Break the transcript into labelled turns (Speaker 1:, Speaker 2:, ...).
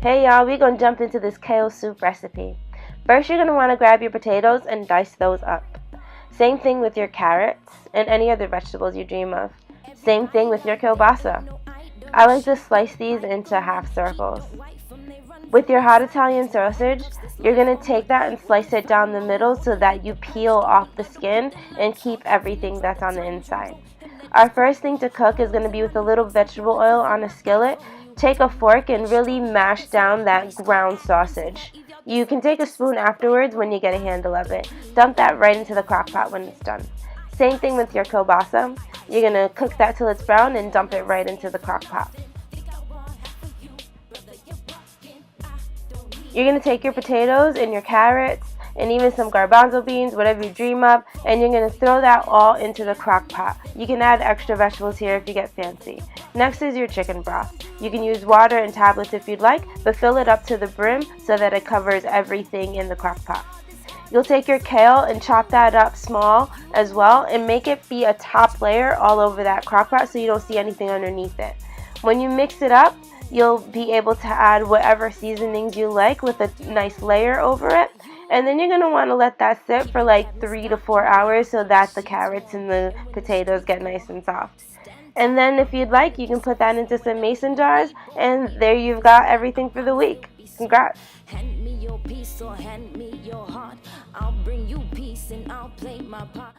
Speaker 1: Hey y'all, we're going to jump into this kale soup recipe. First, you're going to want to grab your potatoes and dice those up. Same thing with your carrots and any other vegetables you dream of. Same thing with your kielbasa. I like to slice these into half circles. With your hot Italian sausage, you're going to take that and slice it down the middle so that you peel off the skin and keep everything that's on the inside. Our first thing to cook is going to be with a little vegetable oil on a skillet. Take a fork and really mash down that ground sausage. You can take a spoon afterwards when you get a handle of it. Dump that right into the crock pot when it's done. Same thing with your kielbasa. You're going to cook that till it's brown and dump it right into the crock pot. You're going to take your potatoes and your carrots and even some garbanzo beans, whatever you dream up, and you're going to throw that all into the crock pot. You can add extra vegetables here if you get fancy. Next is your chicken broth. You can use water and tablets if you'd like, but fill it up to the brim so that it covers everything in the crock pot. You'll take your kale and chop that up small as well and make it be a top layer all over that crock pot so you don't see anything underneath it. When you mix it up, you'll be able to add whatever seasonings you like with a nice layer over it. And then you're going to want to let that sit for like 3 to 4 hours so that the carrots and the potatoes get nice and soft. And then if you'd like, you can put that into some mason jars, and there you've got everything for the week. Congrats! Hand me your peace or hand me your heart. I'll bring you peace and I'll play my part.